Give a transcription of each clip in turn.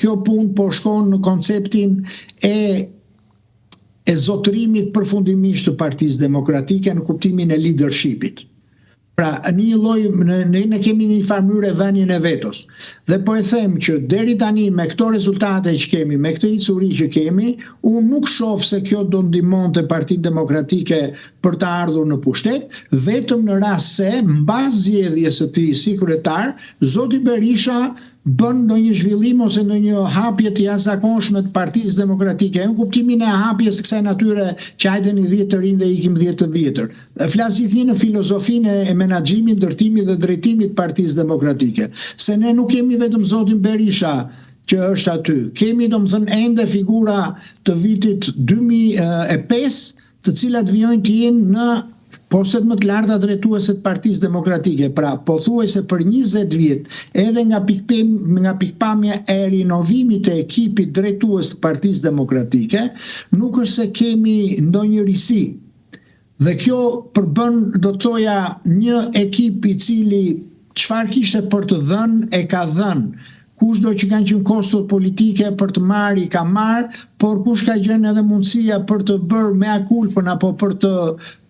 kjo punë po shkon në konceptin e zotërimit përfundimisht të Partisë Demokratike në kuptimin e leadershipit. Pra, në një lloj ne kemi një farë mënyrë vënien e vetos. Dhe po e them që deri tani me këto rezultate që kemi, me këtë icuri që kemi, unë nuk shoh se kjo do ndihmonte Partinë Demokratike për të ardhur në pushtet, vetëm në rast se mbas zgjedhjes së tij si kryetar, zoti Berisha bën ndonjë zhvillim ose ndonjë hapje të jashtëzakonshme të Partisë Demokratike, në kuptimin e hapjes kësaj natyre që hajdeni 10 të rinj dhe ikim 10 të vjetër. Flasit në filozofinë e menaxhimit, ndërtimit dhe drejtimit të Partisë Demokratike. Se ne nuk kemi vetëm zotin Berisha që është aty. Kemi domethënë ende figura të vitit 2005, të cilat vijojnë të jenë në postet më të larta drejtuese të Partisë Demokratike. Pra, pothuajse për 20 vjet, edhe nga pikpamja e rinovimit të ekipit drejtues të Partisë Demokratike, nuk është se kemi ndonjë risi. Dhe kjo përbën, do të thoja, një ekip i cili çfarë kishte për të dhënë e ka dhënë. Kushdo që kanë qenë kostot politike për të marrë i ka marrë, por kush ka gjenë edhe mundësia për të bërë mea culpën apo për të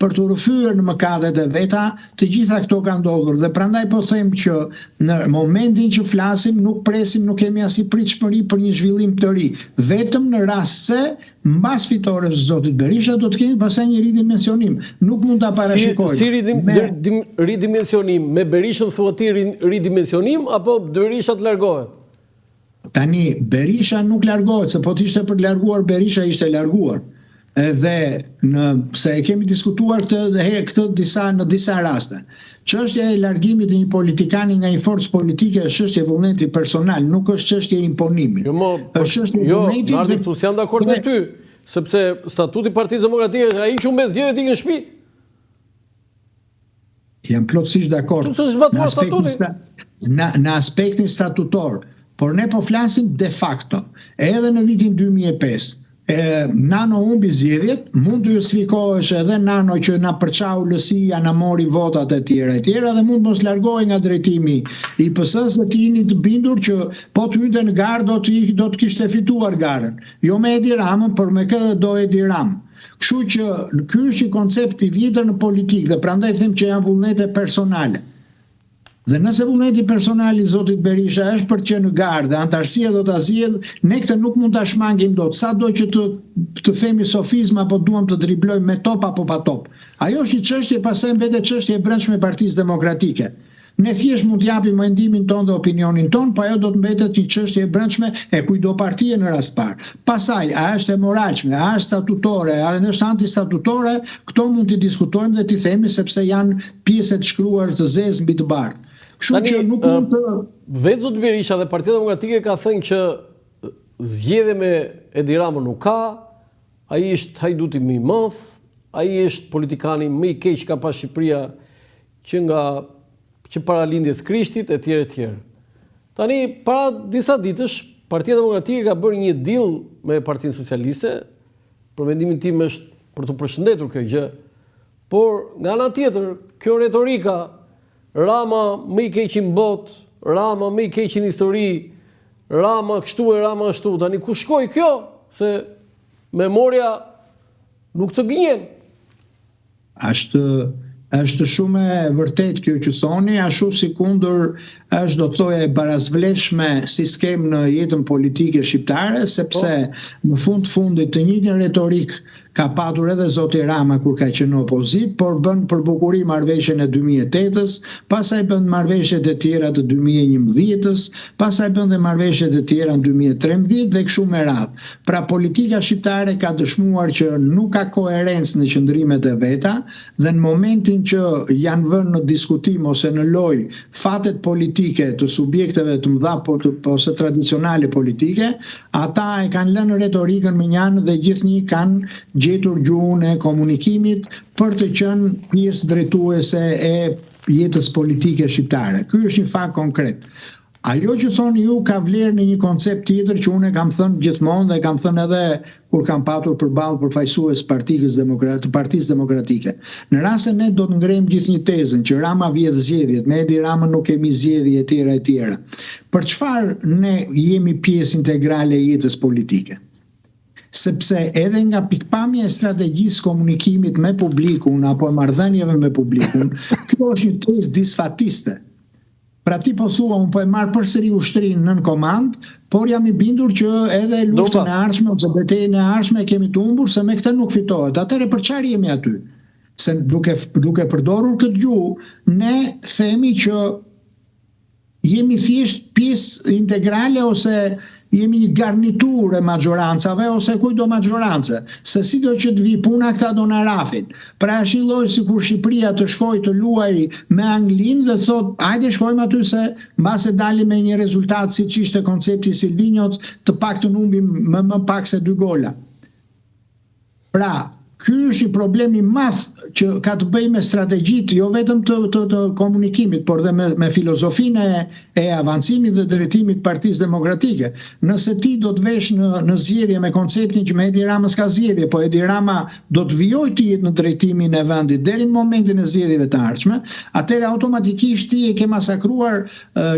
rrëfyer në mëkatet e veta, të gjitha këto kanë ndodhur. Dhe prandaj po them që në momentin që flasim nuk presim, nuk kemi as pritshmëri për një zhvillim të ri. Vetëm në rast se mbas fitores së zotit Berisha do të kemi pastaj një ridimensionim. Nuk mund ta parashikojmë. Si ridimensionim? Me Berishën thua ti ridimensionim apo Berisha të largohet? Tani, Berisha nuk largohet, se po të ishte për larguar, Berisha ishte larguar. Dhe se e kemi diskutuar këtë në disa raste. Çështja e largimit të një politikani nga një forcë politike është çështje vullneti personal, nuk është çështje imponimi. Këtu jam dakord me ty, sepse statuti i Partisë Demokratike ai që me zgjedhjet ikën në shtëpi. Jam plotësisht dakord. Në aspektin statutor. Por ne po flasim de facto. Edhe në vitin 2005, Nano humbi zgjedhjet, mund të justifikohesh edhe Nano që na përçau lësia, na mori votat e tjera, dhe mund mos largohej nga drejtimi i PS-s dhe të jeni të bindur që po të hynte në garë do të kishte fituar garën. Jo me Edi Ramën, por me këtë do Edi Ramën. Kështu që ky është një koncept i vjetër në politikë dhe prandaj them që janë vullnete personale. Dhe nëse vullneti personal i zotit Berisha është për që në garë dhe antarësia do ta zgjedh, ne këtë nuk mund ta shmangim dot. Sa do që të themi sofizma apo duam të driblojmë me top apo pa top. Ajo është një çështje pastaj mbetet çështje e brendshme e Partisë Demokratike. Ne thjesht mund t'japim mendimin ton dhe opinionin ton, po ajo do të mbetet një çështje e brendshme e kujdo partie në rast parë. Pastaj, a është e moralshme, a është statutore, a është antistatutore, këto mund t'i diskutojmë dhe t'i themi sepse janë pjesë të shkruar të zezë mbi të bardhë. Kështu që nuk mund të vetë zoti Berisha dhe Partia Demokratike ka thënë që zgjedhje me Edi Ramën nuk ka, ai është hajduti më i madh, ai është politikani më i keq që ka pas Shqipëria që para lindjes Krishtit etj. Tani para disa ditësh Partia Demokratike ka bërë një deal me Partinë Socialiste, për vendimin tim është për të përshëndetur kjo gjë, por nga ana tjetër kjo retorika Rama më i keq në botë, Rama më i keq në histori, Rama kështu e Rama ashtu. Tani ku shkoi kjo? Se memoria nuk të gënjen. Është shumë e vërtet kjo që thoni, ashtu sikundër është do të thoja e barazvlefshme si skem në jetën politike shqiptare, sepse në fundit të njëjtën retorik ka patur edhe zoti Rama kur ka qenë në opozit, por bën për bukuri marrëveshjen e 2008-s, pastaj bën marrëveshjet e tjera të 2011-s, pastaj bën dhe marrëveshjet e tjera në 2013 dhe kështu me radhë. Pra politika shqiptare ka dëshmuar që nuk ka koherencë në qëndrimet e veta dhe në momentin që janë vënë në diskutim ose në lojë fatet politike të subjekteve të mëdha ose tradicionale politike, ata e kanë lënë retorikën me një anë dhe gjithnjë kanë gjetur gjuhën e komunikimit për të qenë pjesë drejtuese e jetës politike shqiptare. Ky është një fakt konkret. Ajo që thoni ju ka vlerë në një koncept tjetër që unë e kam thënë gjithmonë dhe kam thënë edhe kur kam patur përballë përfaqësues Partisë Demokratike. Në rast se ne do të ngrejmë gjithë një tezën që Rama vjedh zgjedhjet, me Edi Rama nuk kemi zgjedhje etj. Për çfarë ne jemi pjesë integrale e jetës politike? Sepse edhe nga pikpamja e strategjisë komunikimit me publikun apo marrëdhënieve me publikun, kjo është një tezë disfatiste. Pra ti po thua, unë po e marr përsëri ushtrinë nën komand, por jam I bindur që edhe luftën e ardhshme ose betejën e ardhshme kemi të humbur se me këtë nuk fitohet. Atëherë për çfarë jemi aty? Se duke përdorur këtë gjuhë, ne themi që jemi thjesht pjesë integrale ose jemi një garnitur e maggiorancave ose kujdo maggiorancë. Se si do që të vi puna këta do na rafin. Pra është një lloj sikur Shqipëria të shkojë të luajë me Anglinë dhe thotë, hajde shkojmë aty se mbase dalim me një rezultat siç ishte koncepti I Silvinjot, të paktën humbim më pak se 2 gola. Pra, ky është një problem I madh që ka të bëjë me strategjitë, jo vetëm të komunikimit, por dhe me filozofinë e avancimit dhe drejtimit Partisë Demokratike. Nëse ti do të vesh në zgjedhje me konceptin që me Edi Rama s'ka zgjedhje, po Edi Rama do të vijojë të jetë në drejtimin e vendit deri në momentin e zgjedhjeve të ardhshme, atëherë automatikisht ti e ke masakruar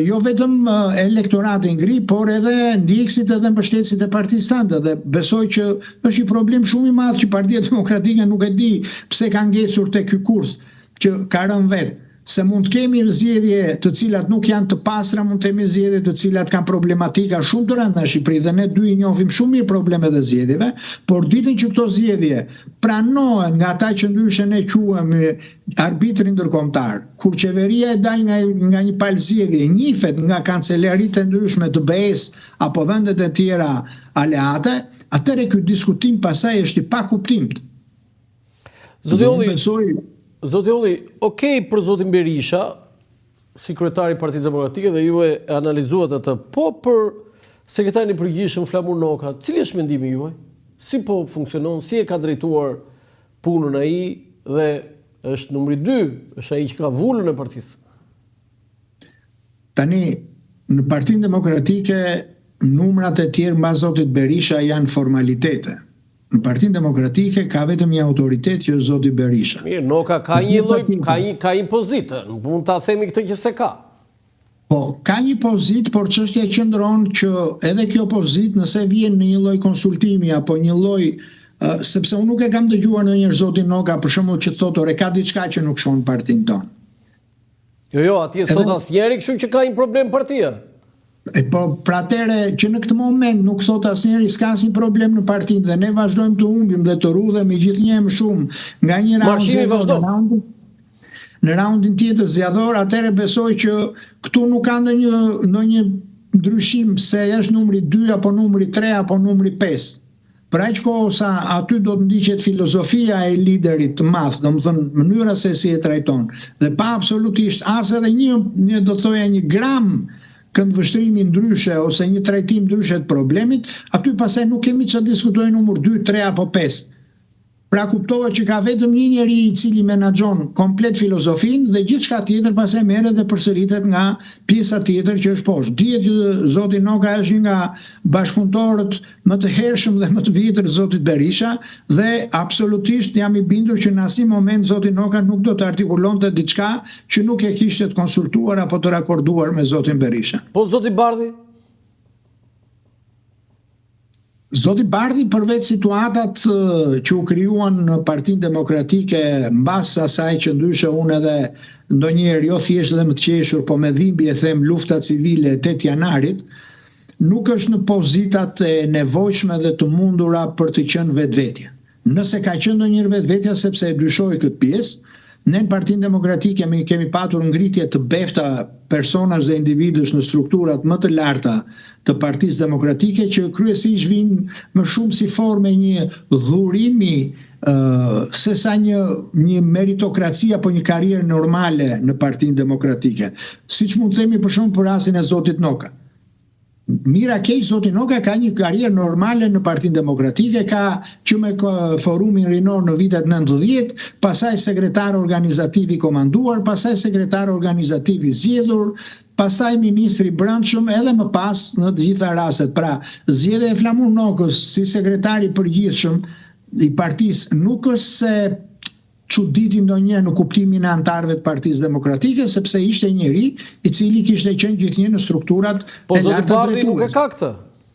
jo vetëm elektoratin ngri, por edhe ndjekësit edhe mbështetësit e partisë tënde dhe besoj që është një problem shumë I madh që Partia Demokratike nuk e di pse ka ngjecur te ky kurth që ka rënë vet. Se mund të kemi zgjedhje të cilat nuk janë të pastra, mund të kemi zgjedhje të cilat kanë problematika shumë të rënda në Shqipëri dhe ne dy I njohim shumë mirë problemet e zgjedhjeve, por ditën që këto zgjedhje pranohen nga ata që ndryshe ne quhemi arbitri ndërkombëtar, kur qeveria e dal nga një palë zgjedhje, njihet nga kancelaritë e ndryshme të BE-s apo vendet e tjera aleate, atëherë ky diskutim pasaj është I pakuptimt. Zoti Olli, okej për zotin Berisha, si kryetari I Partisë Demokratike dhe ju e analizuat atë, po për sekretarin I përgjithshëm Flamur Noka, cili është mendimi juaj? Si po funksionon, si e ka drejtuar punën ai dhe është numri 2, është ai që ka vullën e partisë? Tani, në Partinë Demokratike, numrat e tjerë mbas zotit Berisha janë formalitete. Në Partinë Demokratike ka vetëm një autoritet që është zoti Berisha. Mirë, Noka ka një lloj, ka një pozitë, nuk mund ta themi këtë që se ka. Po, ka një pozitë, por çështja qëndron që edhe kjo pozitë nëse vjen në një lloj konsultimi apo një lloj sepse unë nuk e kam dëgjuar ndonjëherë zotin Noka për shembull që thotë, "Ore ka diçka që nuk shon partinë tonë." Jo, atje thot asnjëri, kështu që ka një problem partia. Po, pra atëre që në këtë moment nuk thot asnjëri s'ka asnjë problem në partinë dhe ne vazhdojmë të humbim dhe të rrudhemi gjithnjë më shumë nga një raund në raundin tjetër zgjedhor, atëre besoj që këtu nuk ka ndonjë ndryshim se është numri 2 apo numri 3 apo numri 5. Për aq kohë sa aty do të ndiqet filozofia e liderit të madh, domethënë mënyra se si e trajton dhe pa absolutisht as edhe një do të thoja një gram këndvështrimi ndryshe ose një trajtim ndryshe të problemit, aty pastaj nuk kemi çfarë diskutojë numër 2, 3 apo 5. Pra kuptohet që ka vetëm një njeri I cili menaxhon komplet filozofinë dhe gjithçka tjetër pastaj merret dhe përsëritet nga pjesa tjetër që është poshtë. Dihet që zoti Noka është një nga bashkëpunëtorët më të hershëm dhe më të vjetër të zotit Berisha dhe absolutisht jam I bindur që në asnjë moment zoti Noka nuk do të artikulonte diçka që nuk e kishte të konsultuar apo të rakorduar me zotin Berisha. Po zoti Bardhi? Zoti Bardhi përveç situatat që u krijuan në Partinë Demokratike mbas asaj që ndryshe unë edhe ndonjëherë jo thjesht dhe më të qeshur, po me dhimbje them lufta civile 8 janarit, nuk është në pozitat e nevojshme dhe të mundura për të qenë vetvetje. Nëse ka qenë ndonjëherë vetvetja sepse e dyshoj këtë pjesë, ne në Partinë Demokratike kemi patur ngritje të befta personash dhe individësh në strukturat më të larta të Partisë Demokratike që kryesisht vijnë më shumë si formë një dhurimi sesa një meritokraci apo një karrierë normale në Partinë Demokratike. Siç mund të themi për shembull për rastin e zotit Noka. Mira keq zoti Noka ka një karrierë normale në Partinë Demokratike, ka që me forumin rinor në vitet 90, pasaj sekretar organizativ I komanduar, pasaj sekretar organizativ I zgjedhur, pastaj ministri brendshëm edhe më pas në të gjitha rastet. Pra, zgjedhja e Flamur Nokës si sekretari përgjithshëm i partisë nuk është se çuditi ndonjë në kuptimin e antarëve të Partisë Demokratike, sepse ishte njëri i cili kishte qenë gjithnjë në strukturat e larta drejtuese. Po zoti Bardhi nuk e ka këtë.